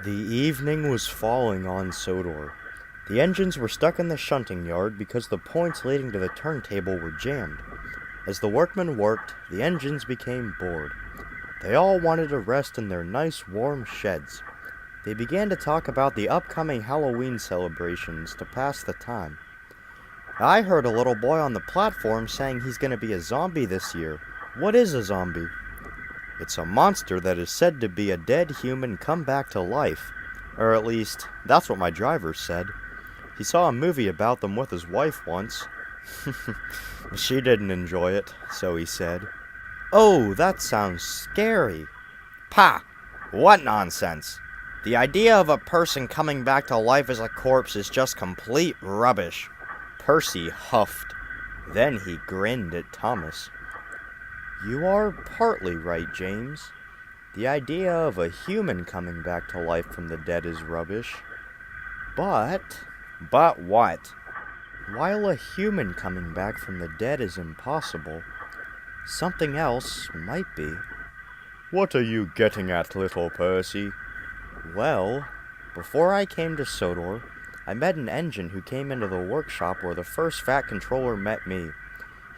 The evening was falling on Sodor. The engines were stuck in the shunting yard because the points leading to the turntable were jammed. As the workmen worked, the engines became bored. They all wanted to rest in their nice warm sheds. They began to talk about the upcoming Halloween celebrations to pass the time. I heard a little boy on the platform saying he's going to be a zombie this year. What is a zombie? It's a monster that is said to be a dead human come back to life. Or at least, that's what my driver said. He saw a movie about them with his wife once. She didn't enjoy it, so he said. Oh, that sounds scary. Pah! What nonsense! The idea of a person coming back to life as a corpse is just complete rubbish. Percy huffed. Then he grinned at Thomas. You are partly right, James. The idea of a human coming back to life from the dead is rubbish. But what? While a human coming back from the dead is impossible, something else might be. What are you getting at, little Percy? Well, before I came to Sodor, I met an engine who came into the workshop where the first Fat Controller met me.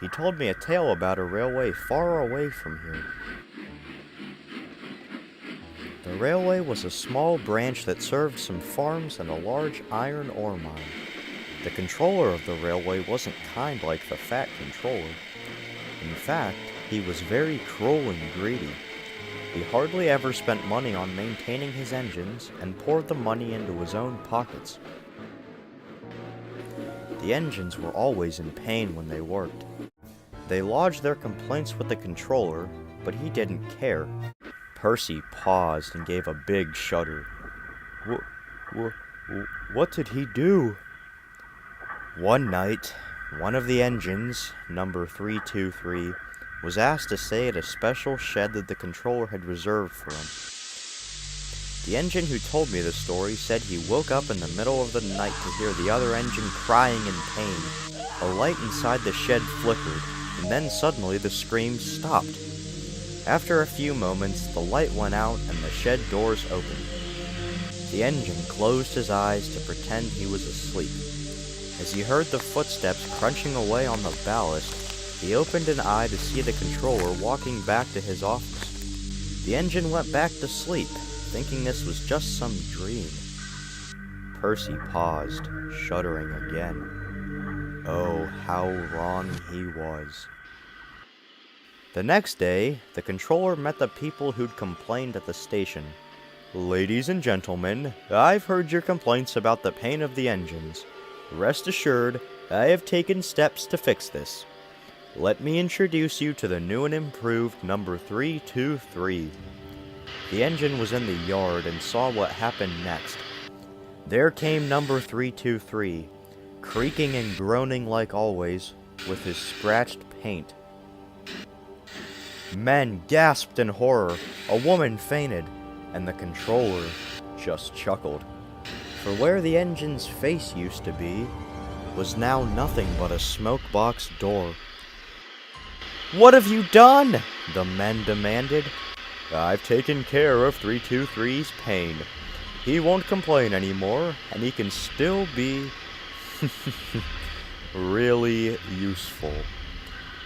He told me a tale about a railway far away from here. The railway was a small branch that served some farms and a large iron ore mine. The controller of the railway wasn't kind like the Fat Controller. In fact, he was very cruel and greedy. He hardly ever spent money on maintaining his engines and poured the money into his own pockets. The engines were always in pain when they worked. They lodged their complaints with the controller, but he didn't care. Percy paused and gave a big shudder. What did he do? One night, one of the engines, number 323, was asked to stay at a special shed that the controller had reserved for him. The engine who told me the story said he woke up in the middle of the night to hear the other engine crying in pain. A light inside the shed flickered, and then suddenly the screams stopped. After a few moments, the light went out and the shed doors opened. The engine closed his eyes to pretend he was asleep. As he heard the footsteps crunching away on the ballast, he opened an eye to see the controller walking back to his office. The engine went back to sleep, thinking this was just some dream. Percy paused, shuddering again. Oh, how wrong he was. The next day, the controller met the people who'd complained at the station. Ladies and gentlemen, I've heard your complaints about the pain of the engines. Rest assured, I have taken steps to fix this. Let me introduce you to the new and improved number 323. The engine was in the yard and saw what happened next. There came number 323, creaking and groaning like always, with his scratched paint. Men gasped in horror, a woman fainted, and the controller just chuckled. For where the engine's face used to be was now nothing but a smoke box door. What have you done? The men demanded. I've taken care of 323's pain. He won't complain anymore, and he can still be really useful.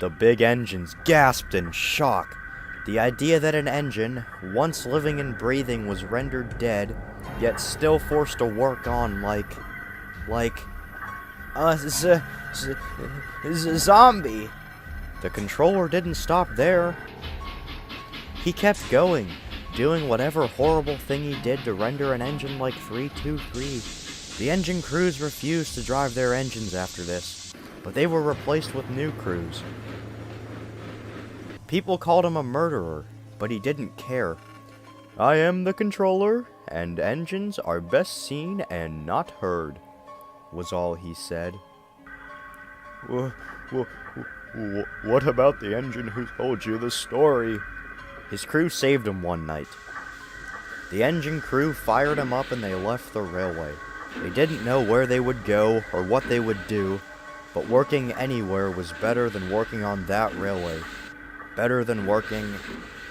The big engines gasped in shock. The idea that an engine, once living and breathing, was rendered dead, yet still forced to work on like a zombie. The controller didn't stop there. He kept going, doing whatever horrible thing he did to render an engine like 323. The engine crews refused to drive their engines after this, but they were replaced with new crews. People called him a murderer, but he didn't care. I am the controller, and engines are best seen and not heard, was all he said. What about the engine who told you the story? His crew saved him one night. The engine crew fired him up and they left the railway. They didn't know where they would go or what they would do, but working anywhere was better than working on that railway. Better than working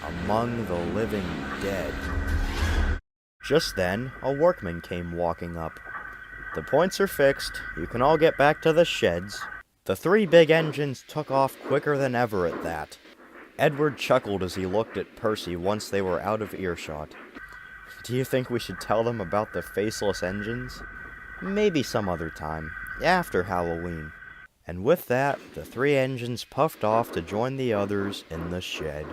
among the living dead. Just then, a workman came walking up. "The points are fixed. You can all get back to the sheds." The three big engines took off quicker than ever at that. Edward chuckled as he looked at Percy once they were out of earshot. "Do you think we should tell them about the faceless engines?" "Maybe some other time, after Halloween." And with that, the three engines puffed off to join the others in the shed.